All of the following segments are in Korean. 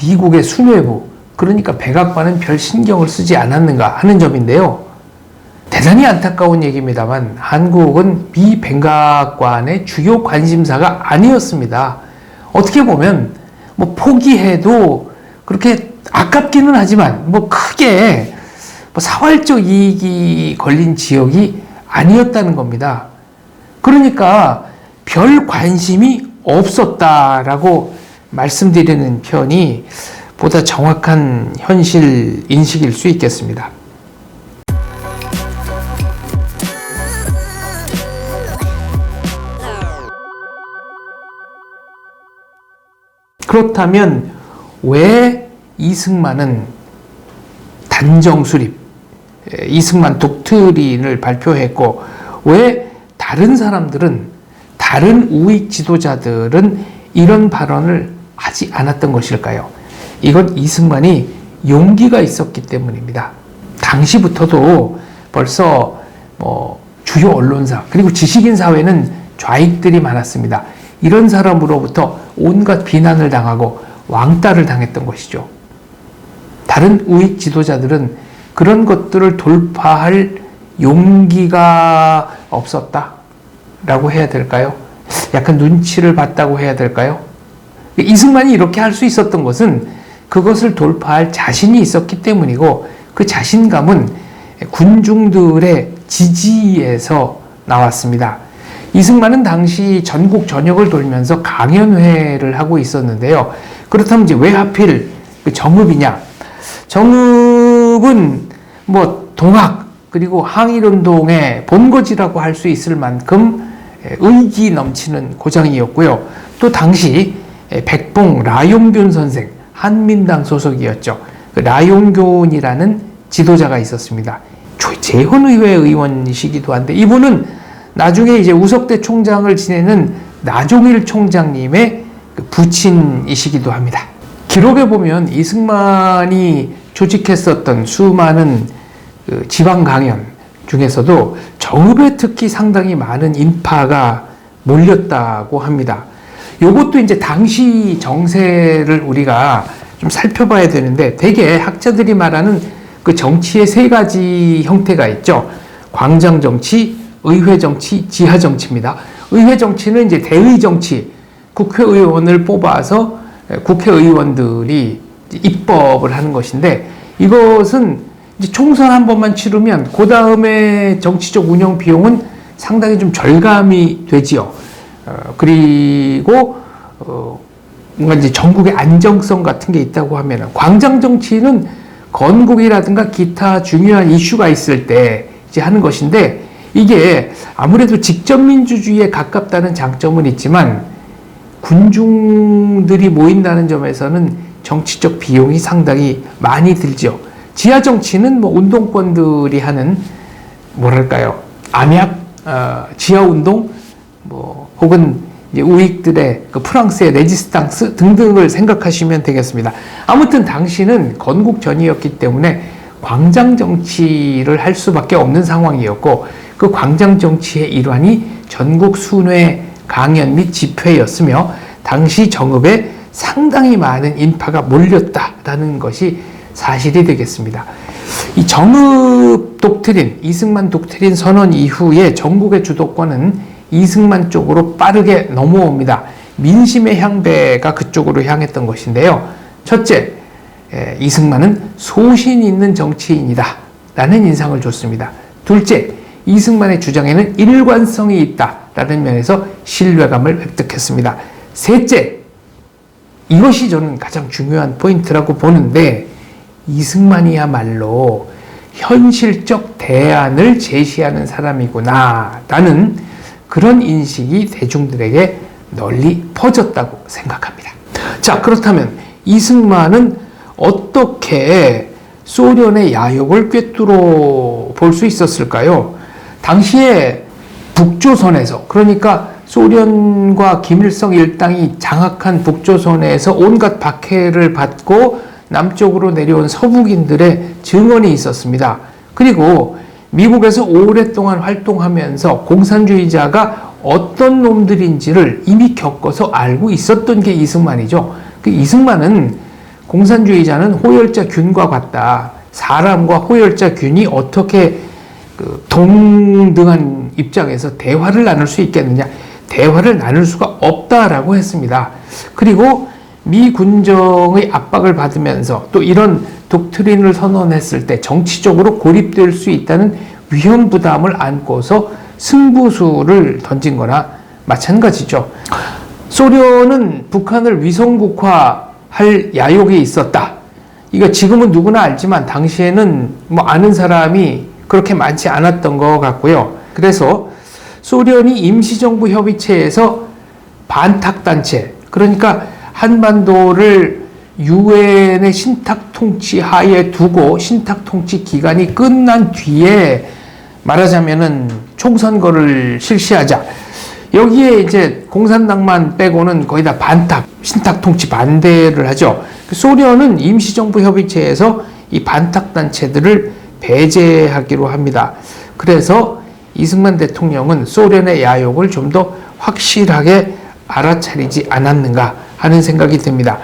미국의 수뇌부, 그러니까 백악관은 별 신경을 쓰지 않았는가 하는 점인데요. 대단히 안타까운 얘기입니다만 한국은 미 백악관의 주요 관심사가 아니었습니다. 어떻게 보면 뭐 포기해도 그렇게 아깝기는 하지만 뭐 크게 뭐 사활적 이익이 걸린 지역이 아니었다는 겁니다. 그러니까 별 관심이 없었다라고 말씀드리는 편이 보다 정확한 현실 인식일 수 있겠습니다. 그렇다면 왜 이승만은 단정 수립, 이승만 독트린을 발표했고 왜 다른 사람들은, 다른 우익 지도자들은 이런 발언을 하지 않았던 것일까요? 이건 이승만이 용기가 있었기 때문입니다. 당시부터도 벌써 주요 언론사 그리고 지식인 사회는 좌익들이 많았습니다. 이런 사람으로부터 온갖 비난을 당하고 왕따를 당했던 것이죠. 다른 우익 지도자들은 그런 것들을 돌파할 용기가 없었다라고 해야 될까요? 약간 눈치를 봤다고 해야 될까요? 이승만이 이렇게 할 수 있었던 것은 그것을 돌파할 자신이 있었기 때문이고, 그 자신감은 군중들의 지지에서 나왔습니다. 이승만은 당시 전국 전역을 돌면서 강연회를 하고 있었는데요. 그렇다면 이제 왜 하필 정읍이냐? 정읍은 뭐 동학 그리고 항일운동의 본거지라고 할 수 있을 만큼 의기 넘치는 고장이었고요. 또 당시 백봉 라용균 선생, 한민당 소속이었죠. 그 라용균이라는 지도자가 있었습니다. 재헌의회 의원이시기도 한데 이분은 나중에 이제 우석대 총장을 지내는 나종일 총장님의 부친이시기도 합니다. 기록에 보면 이승만이 조직했었던 수많은 지방 강연 중에서도 정읍에 특히 상당히 많은 인파가 몰렸다고 합니다. 요것도 이제 당시 정세를 우리가 좀 살펴봐야 되는데, 대개 학자들이 말하는 그 정치의 세 가지 형태가 있죠. 광장 정치, 의회 정치, 지하 정치입니다. 의회 정치는 이제 대의 정치, 국회의원을 뽑아서 국회의원들이 입법을 하는 것인데, 이것은 이제 총선 한 번만 치르면 그 다음에 정치적 운영 비용은 상당히 좀 절감이 되지요. 그리고 뭔가 이제 전국의 안정성 같은 게 있다고 하면은, 광장 정치는 건국이라든가 기타 중요한 이슈가 있을 때 이제 하는 것인데, 이게 아무래도 직접 민주주의에 가깝다는 장점은 있지만 군중들이 모인다는 점에서는 정치적 비용이 상당히 많이 들죠. 지하 정치는 뭐 운동권들이 하는 뭐랄까요, 암약, 지하 운동, 뭐 혹은 이제 우익들의 그 프랑스의 레지스탕스 등등을 생각하시면 되겠습니다. 아무튼 당시는 건국 전이었기 때문에 광장 정치를 할 수밖에 없는 상황이었고, 그 광장 정치의 일환이 전국 순회 강연 및 집회였으며 당시 정읍에 상당히 많은 인파가 몰렸다라는 것이 사실이 되겠습니다. 이 정읍 독트린, 이승만 독트린 선언 이후에 전국의 주도권은 이승만 쪽으로 빠르게 넘어옵니다. 민심의 향배가 그쪽으로 향했던 것인데요. 첫째, 이승만은 소신 있는 정치인이다 라는 인상을 줬습니다. 둘째, 이승만의 주장에는 일관성이 있다 라는 면에서 신뢰감을 획득했습니다. 셋째, 이것이 저는 가장 중요한 포인트라고 보는데, 이승만이야말로 현실적 대안을 제시하는 사람이구나 라는 그런 인식이 대중들에게 널리 퍼졌다고 생각합니다. 자, 그렇다면 이승만은 어떻게 소련의 야욕을 꿰뚫어 볼 수 있었을까요? 당시에 북조선에서, 그러니까 소련과 김일성 일당이 장악한 북조선에서 온갖 박해를 받고 남쪽으로 내려온 서북인들의 증언이 있었습니다. 그리고 미국에서 오랫동안 활동하면서 공산주의자가 어떤 놈들인지를 이미 겪어서 알고 있었던 게 이승만이죠. 그 이승만은 공산주의자는 호열자 균과 같다. 사람과 호열자 균이 어떻게 동등한 입장에서 대화를 나눌 수 있겠느냐? 대화를 나눌 수가 없다라고 했습니다. 그리고 미 군정의 압박을 받으면서 또 이런 독트린을 선언했을 때 정치적으로 고립될 수 있다는 위험 부담을 안고서 승부수를 던진 거나 마찬가지죠. 소련은 북한을 위성국화할 야욕이 있었다. 이거 지금은 누구나 알지만 당시에는 뭐 아는 사람이 그렇게 많지 않았던 것 같고요. 그래서 소련이 임시정부 협의체에서 반탁단체, 그러니까 한반도를 유엔의 신탁통치 하에 두고 신탁통치 기간이 끝난 뒤에 말하자면은 총선거를 실시하자. 여기에 이제 공산당만 빼고는 거의 다 반탁, 신탁통치 반대를 하죠. 소련은 임시정부 협의체에서 이 반탁단체들을 배제하기로 합니다. 그래서 이승만 대통령은 소련의 야욕을 좀 더 확실하게 알아차리지 않았는가 하는 생각이 듭니다.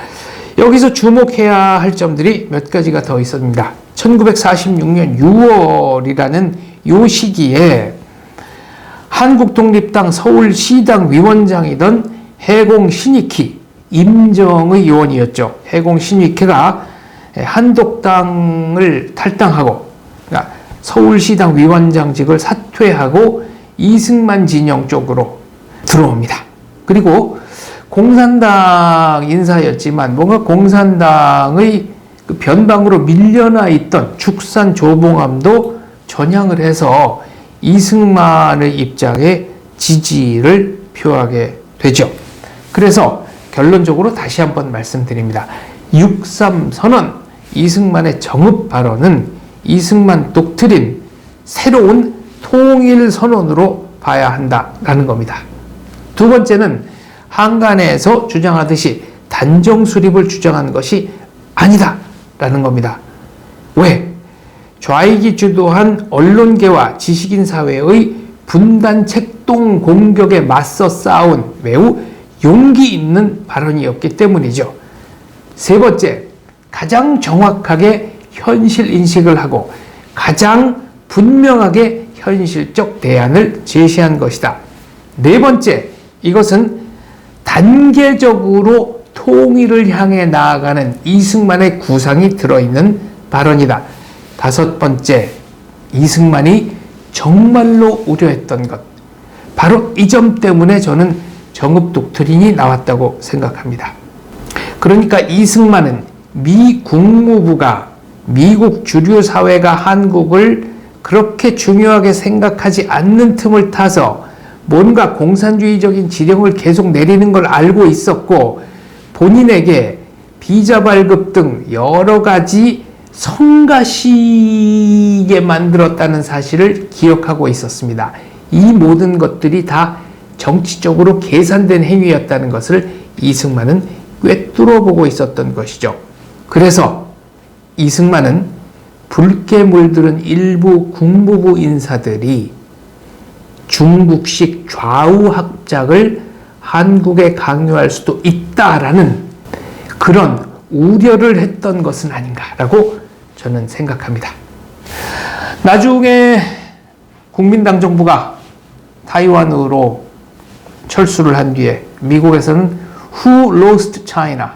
여기서 주목해야 할 점들이 몇 가지가 더 있습니다. 1946년 6월이라는 요 시기에 한국독립당 서울시당 위원장이던 해공 신익희, 임정의 요원이었죠. 해공 신익희가 한독당을 탈당하고, 그러니까 서울시당 위원장직을 사퇴하고 이승만 진영 쪽으로 들어옵니다. 그리고 공산당 인사였지만 뭔가 공산당의 그 변방으로 밀려나 있던 축산 조봉암도 전향을 해서 이승만의 입장에 지지를 표하게 되죠. 그래서 결론적으로 다시 한번 말씀드립니다. 6.3 선언, 이승만의 정읍 발언은 이승만 독트린, 새로운 통일 선언으로 봐야 한다라는 겁니다. 두 번째는 한간에서 주장하듯이 단정 수립을 주장한 것이 아니다라는 겁니다. 왜? 좌익이 주도한 언론계와 지식인 사회의 분단 책동 공격에 맞서 싸운 매우 용기 있는 발언이었기 때문이죠. 세 번째, 가장 정확하게 현실 인식을 하고 가장 분명하게 현실적 대안을 제시한 것이다. 네 번째, 이것은 단계적으로 통일을 향해 나아가는 이승만의 구상이 들어있는 발언이다. 다섯 번째, 이승만이 정말로 우려했던 것. 바로 이 점 때문에 저는 정읍 독트린이 나왔다고 생각합니다. 그러니까 이승만은 미 국무부가, 미국 주류 사회가 한국을 그렇게 중요하게 생각하지 않는 틈을 타서 뭔가 공산주의적인 지령을 계속 내리는 걸 알고 있었고, 본인에게 비자 발급 등 여러 가지 성가시게 만들었다는 사실을 기억하고 있었습니다. 이 모든 것들이 다 정치적으로 계산된 행위였다는 것을 이승만은 꿰뚫어 보고 있었던 것이죠. 그래서 이승만은 붉게 물들은 일부 국무부 인사들이 중국식 좌우 합작을 한국에 강요할 수도 있다라는 그런 우려를 했던 것은 아닌가라고 저는 생각합니다. 나중에 국민당 정부가 타이완으로 철수를 한 뒤에 미국에서는 Who lost China?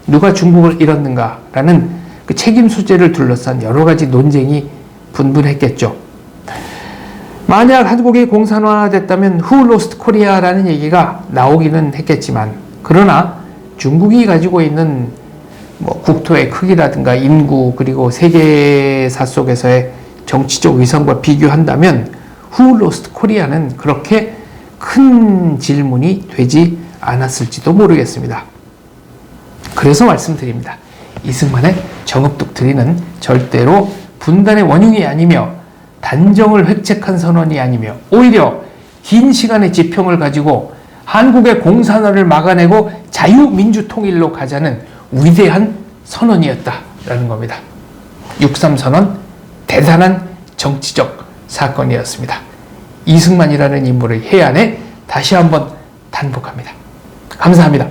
누가 중국을 잃었는가라는 그 책임 소재를 둘러싼 여러 가지 논쟁이 분분했겠죠. 만약 한국이 공산화됐다면 Who lost Korea라는 얘기가 나오기는 했겠지만, 그러나 중국이 가지고 있는 뭐 국토의 크기라든가 인구, 그리고 세계사 속에서의 정치적 위상과 비교한다면 Who lost Korea는 그렇게 큰 질문이 되지 않았을지도 모르겠습니다. 그래서 말씀드립니다. 이승만의 정읍 독트린은 절대로 분단의 원흉이 아니며 단정을 획책한 선언이 아니며 오히려 긴 시간의 지평을 가지고 한국의 공산화를 막아내고 자유민주 통일로 가자는 위대한 선언이었다라는 겁니다. 6.3 선언, 대단한 정치적 사건이었습니다. 이승만이라는 인물의 해안에 다시 한번 단복합니다. 감사합니다.